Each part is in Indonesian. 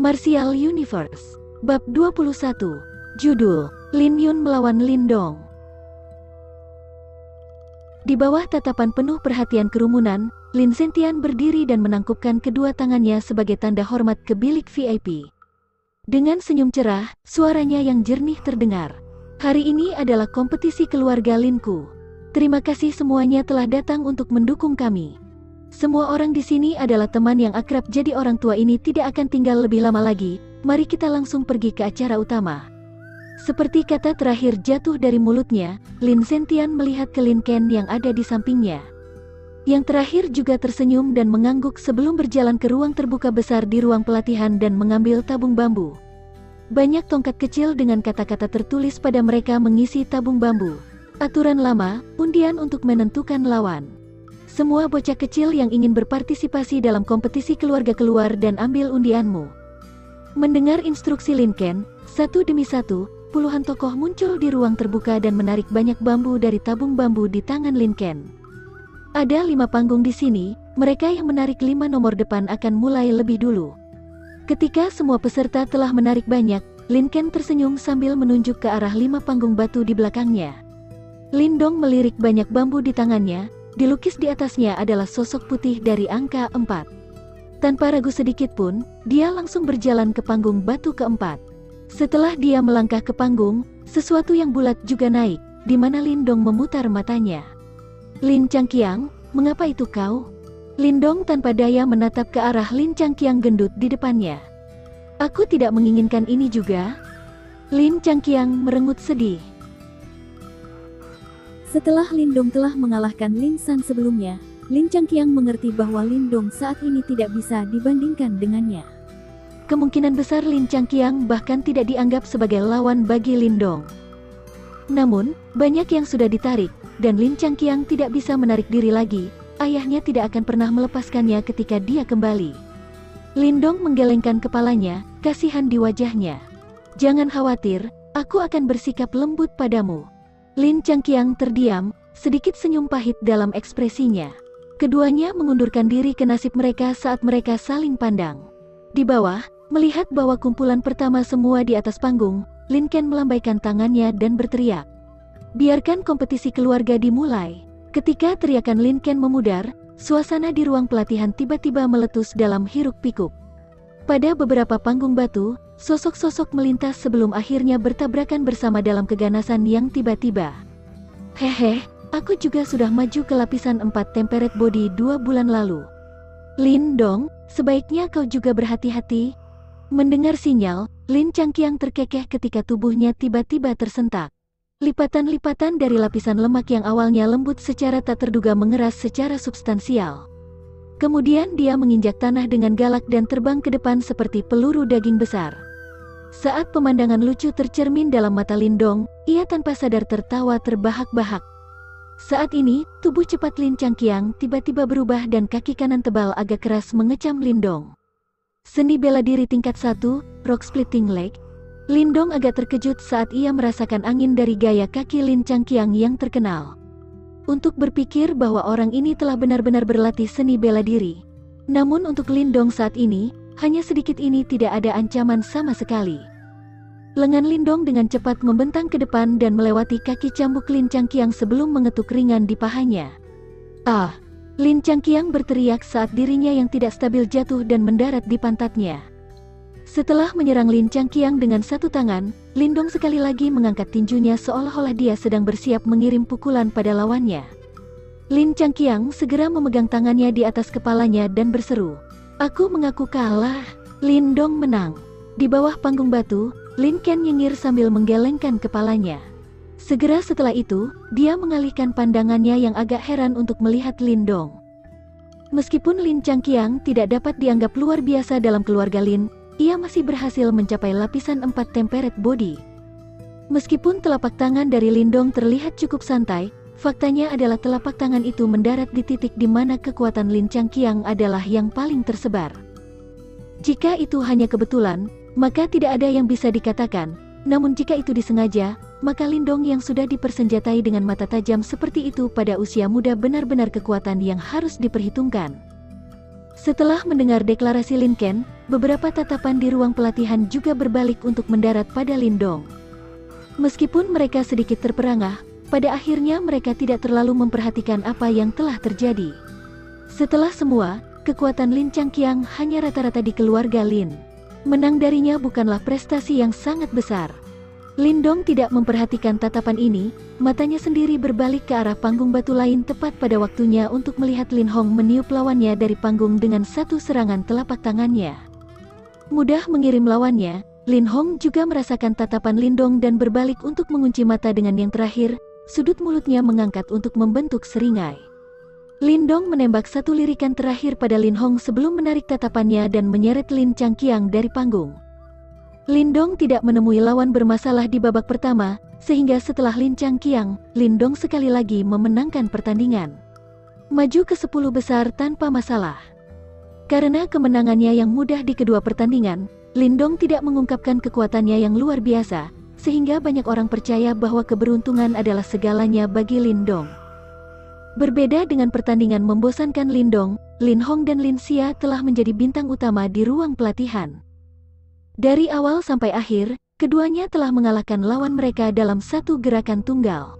Martial Universe. Bab 21. Judul, Lin Yun melawan Lindong. Di bawah tatapan penuh perhatian kerumunan, Lin Zentian berdiri dan menangkupkan kedua tangannya sebagai tanda hormat ke bilik VIP. Dengan senyum cerah, suaranya yang jernih terdengar. Hari ini adalah kompetisi keluarga Linku. Terima kasih semuanya telah datang untuk mendukung kami. Semua orang di sini adalah teman yang akrab, jadi orang tua ini tidak akan tinggal lebih lama lagi. Mari kita langsung pergi ke acara utama. Seperti kata terakhir jatuh dari mulutnya, Lin Zentian melihat ke Lin Ken yang ada di sampingnya. Yang terakhir juga tersenyum dan mengangguk sebelum berjalan ke ruang terbuka besar di ruang pelatihan dan mengambil tabung bambu. Banyak tongkat kecil dengan kata-kata tertulis pada mereka mengisi tabung bambu. Aturan lama, undian untuk menentukan lawan. Semua bocah kecil yang ingin berpartisipasi dalam kompetisi keluarga keluar dan ambil undianmu. Mendengar instruksi Lin Ken, satu demi satu, puluhan tokoh muncul di ruang terbuka dan menarik banyak bambu dari tabung bambu di tangan Lin Ken. Ada 5 panggung di sini, mereka yang menarik 5 nomor depan akan mulai lebih dulu. Ketika semua peserta telah menarik banyak, Lin Ken tersenyum sambil menunjuk ke arah 5 panggung batu di belakangnya. Lindong melirik banyak bambu di tangannya. Dilukis di atasnya adalah sosok putih dari angka 4. Tanpa ragu sedikit pun, dia langsung berjalan ke panggung batu keempat. Setelah dia melangkah ke panggung, sesuatu yang bulat juga naik, di mana Lindong memutar matanya. Lin Changqiang, mengapa itu kau? Lindong tanpa daya menatap ke arah Lin Changqiang gendut di depannya. Aku tidak menginginkan ini juga. Lin Changqiang merengut sedih. Setelah Lindong telah mengalahkan Lin San sebelumnya, Lin Changqiang mengerti bahwa Lindong saat ini tidak bisa dibandingkan dengannya. Kemungkinan besar Lin Changqiang bahkan tidak dianggap sebagai lawan bagi Lindong. Namun, banyak yang sudah ditarik, dan Lin Changqiang tidak bisa menarik diri lagi. Ayahnya tidak akan pernah melepaskannya ketika dia kembali. Lindong menggelengkan kepalanya, kasihan di wajahnya. Jangan khawatir, aku akan bersikap lembut padamu. Lin Changqiang terdiam, sedikit senyum pahit dalam ekspresinya. Keduanya mengundurkan diri ke nasib mereka saat mereka saling pandang. Di bawah, melihat bahwa kumpulan pertama semua di atas panggung, Lin Ken melambaikan tangannya dan berteriak. Biarkan kompetisi keluarga dimulai. Ketika teriakan Lin Ken memudar, suasana di ruang pelatihan tiba-tiba meletus dalam hiruk-pikuk. Pada beberapa panggung batu, sosok-sosok melintas sebelum akhirnya bertabrakan bersama dalam keganasan yang tiba-tiba. Hehe, aku juga sudah maju ke lapisan 4 temperate body 2 bulan lalu. Lindong, sebaiknya kau juga berhati-hati. Mendengar sinyal, Lin Changqiang terkekeh ketika tubuhnya tiba-tiba tersentak. Lipatan-lipatan dari lapisan lemak yang awalnya lembut secara tak terduga mengeras secara substansial. Kemudian dia menginjak tanah dengan galak dan terbang ke depan seperti peluru daging besar. Saat pemandangan lucu tercermin dalam mata Lindong, ia tanpa sadar tertawa terbahak-bahak. Saat ini, tubuh cepat Lin Changqiang tiba-tiba berubah dan kaki kanan tebal agak keras mengecam Lindong. Seni bela diri tingkat 1, Rock Splitting Leg. Lindong agak terkejut saat ia merasakan angin dari gaya kaki Lin Changqiang yang terkenal. Untuk berpikir bahwa orang ini telah benar-benar berlatih seni bela diri. Namun untuk Lindong saat ini, hanya sedikit ini tidak ada ancaman sama sekali. Lengan Lindong dengan cepat membentang ke depan dan melewati kaki cambuk Lin Changqiang sebelum mengetuk ringan di pahanya. Ah! Lin Changqiang berteriak saat dirinya yang tidak stabil jatuh dan mendarat di pantatnya. Setelah menyerang Lin Changqiang dengan satu tangan, Lindong sekali lagi mengangkat tinjunya seolah-olah dia sedang bersiap mengirim pukulan pada lawannya. Lin Changqiang segera memegang tangannya di atas kepalanya dan berseru, "Aku mengaku kalah." Lindong menang. Di bawah panggung batu, Lin Ken nyengir sambil menggelengkan kepalanya. Segera setelah itu, dia mengalihkan pandangannya yang agak heran untuk melihat Lindong. Meskipun Lin Changqiang tidak dapat dianggap luar biasa dalam keluarga Lin, ia masih berhasil mencapai lapisan 4 temperate body. Meskipun telapak tangan dari Lindong terlihat cukup santai, faktanya adalah telapak tangan itu mendarat di titik di mana kekuatan Lin Changqiang adalah yang paling tersebar. Jika itu hanya kebetulan, maka tidak ada yang bisa dikatakan. Namun jika itu disengaja, maka Lindong yang sudah dipersenjatai dengan mata tajam seperti itu pada usia muda benar-benar kekuatan yang harus diperhitungkan. Setelah mendengar deklarasi Lin Ken, beberapa tatapan di ruang pelatihan juga berbalik untuk mendarat pada Lindong. Meskipun mereka sedikit terperangah, pada akhirnya mereka tidak terlalu memperhatikan apa yang telah terjadi. Setelah semua, kekuatan Lin Changqiang hanya rata-rata di keluarga Lin. Menang darinya bukanlah prestasi yang sangat besar. Lindong tidak memperhatikan tatapan ini, matanya sendiri berbalik ke arah panggung batu lain tepat pada waktunya untuk melihat Lin Hong meniup lawannya dari panggung dengan satu serangan telapak tangannya. Mudah mengirim lawannya, Lin Hong juga merasakan tatapan Lindong dan berbalik untuk mengunci mata dengan yang terakhir, sudut mulutnya mengangkat untuk membentuk seringai. Lindong menembak satu lirikan terakhir pada Lin Hong sebelum menarik tatapannya dan menyeret Lin Changqiang dari panggung. Lindong tidak menemui lawan bermasalah di babak pertama, sehingga setelah Lin Changqiang, Lindong sekali lagi memenangkan pertandingan. Maju ke 10 besar tanpa masalah. Karena kemenangannya yang mudah di kedua pertandingan, Lindong tidak mengungkapkan kekuatannya yang luar biasa, sehingga banyak orang percaya bahwa keberuntungan adalah segalanya bagi Lindong. Berbeda dengan pertandingan membosankan Lindong, Lin Hong dan Lin Xia telah menjadi bintang utama di ruang pelatihan. Dari awal sampai akhir, keduanya telah mengalahkan lawan mereka dalam satu gerakan tunggal.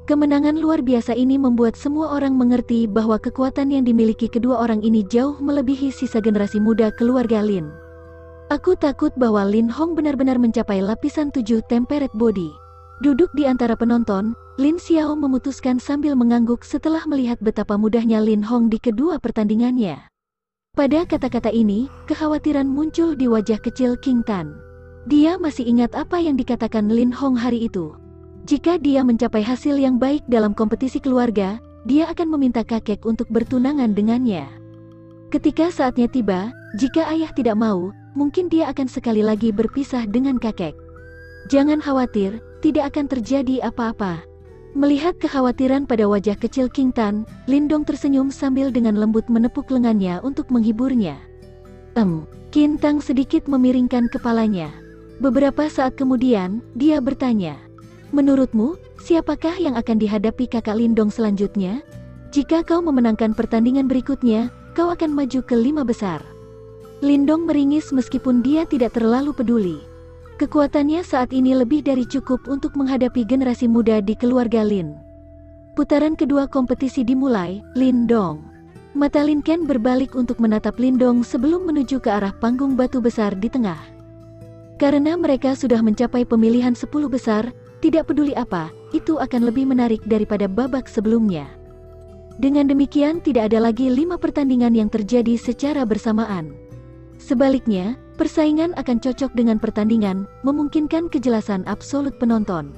Kemenangan luar biasa ini membuat semua orang mengerti bahwa kekuatan yang dimiliki kedua orang ini jauh melebihi sisa generasi muda keluarga Lin. Aku takut bahwa Lin Hong benar-benar mencapai lapisan 7 temperate body. Duduk di antara penonton, Lin Xiao memutuskan sambil mengangguk setelah melihat betapa mudahnya Lin Hong di kedua pertandingannya. Pada kata-kata ini, kekhawatiran muncul di wajah kecil King Tan. Dia masih ingat apa yang dikatakan Lin Hong hari itu. Jika dia mencapai hasil yang baik dalam kompetisi keluarga, dia akan meminta kakek untuk bertunangan dengannya. Ketika saatnya tiba, jika ayah tidak mau, mungkin dia akan sekali lagi berpisah dengan kakek. Jangan khawatir, tidak akan terjadi apa-apa. Melihat kekhawatiran pada wajah kecil King Tan, Lindong tersenyum sambil dengan lembut menepuk lengannya untuk menghiburnya. King Tan sedikit memiringkan kepalanya. Beberapa saat kemudian, dia bertanya, "Menurutmu, siapakah yang akan dihadapi kakak Lindong selanjutnya? Jika kau memenangkan pertandingan berikutnya, kau akan maju ke 5 besar." Lindong meringis meskipun dia tidak terlalu peduli. Kekuatannya saat ini lebih dari cukup untuk menghadapi generasi muda di keluarga Lin. Putaran kedua kompetisi dimulai, Lindong. Mata Lin Ken berbalik untuk menatap Lindong sebelum menuju ke arah panggung batu besar di tengah. Karena mereka sudah mencapai pemilihan 10 besar, tidak peduli apa, itu akan lebih menarik daripada babak sebelumnya. Dengan demikian tidak ada lagi 5 pertandingan yang terjadi secara bersamaan. Sebaliknya, persaingan akan cocok dengan pertandingan, memungkinkan kejelasan absolut penonton.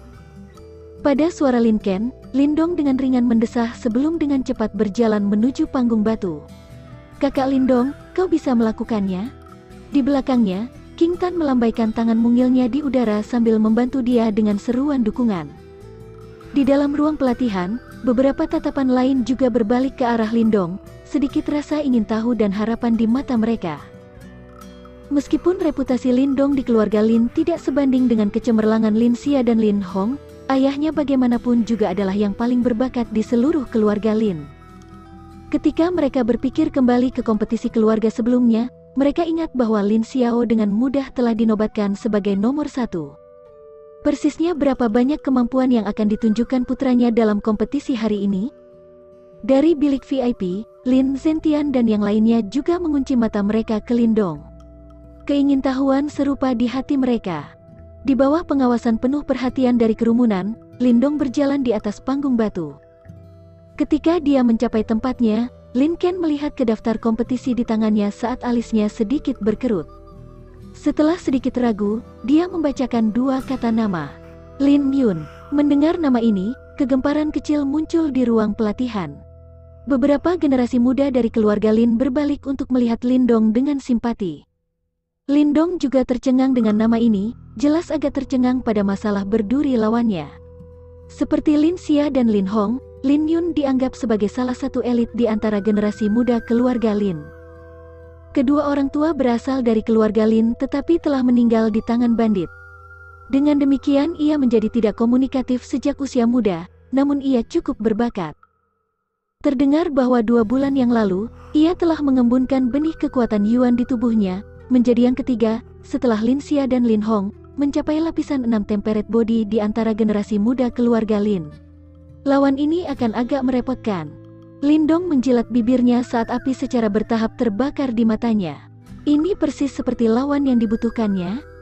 Pada suara Lin Ken, Lindong dengan ringan mendesah sebelum dengan cepat berjalan menuju panggung batu. "Kakak Lindong, kau bisa melakukannya?" Di belakangnya, King Tan melambaikan tangan mungilnya di udara sambil membantu dia dengan seruan dukungan. Di dalam ruang pelatihan, beberapa tatapan lain juga berbalik ke arah Lindong, sedikit rasa ingin tahu dan harapan di mata mereka. Meskipun reputasi Lindong di keluarga Lin tidak sebanding dengan kecemerlangan Lin Xia dan Lin Hong, ayahnya bagaimanapun juga adalah yang paling berbakat di seluruh keluarga Lin. Ketika mereka berpikir kembali ke kompetisi keluarga sebelumnya, mereka ingat bahwa Lin Xiao dengan mudah telah dinobatkan sebagai nomor 1. Persisnya berapa banyak kemampuan yang akan ditunjukkan putranya dalam kompetisi hari ini? Dari bilik VIP, Lin Zentian dan yang lainnya juga mengunci mata mereka ke Lindong. Keingintahuan serupa di hati mereka. Di bawah pengawasan penuh perhatian dari kerumunan, Lindong berjalan di atas panggung batu. Ketika dia mencapai tempatnya, Lin Ken melihat ke daftar kompetisi di tangannya saat alisnya sedikit berkerut. Setelah sedikit ragu, dia membacakan 2 kata nama. Lin Yun. Mendengar nama ini, kegemparan kecil muncul di ruang pelatihan. Beberapa generasi muda dari keluarga Lin berbalik untuk melihat Lindong dengan simpati. Lindong juga tercengang dengan nama ini, jelas agak tercengang pada masalah berduri lawannya. Seperti Lin Xia dan Lin Hong, Lin Yun dianggap sebagai salah satu elit di antara generasi muda keluarga Lin. Kedua orang tua berasal dari keluarga Lin tetapi telah meninggal di tangan bandit. Dengan demikian ia menjadi tidak komunikatif sejak usia muda, namun ia cukup berbakat. Terdengar bahwa 2 bulan yang lalu, ia telah mengembunkan benih kekuatan Yuan di tubuhnya, menjadi yang ketiga, setelah Lin Xia dan Lin Hong, mencapai lapisan 6 temperate body di antara generasi muda keluarga Lin. Lawan ini akan agak merepotkan. Lindong menjilat bibirnya saat api secara bertahap terbakar di matanya. Ini persis seperti lawan yang dibutuhkannya.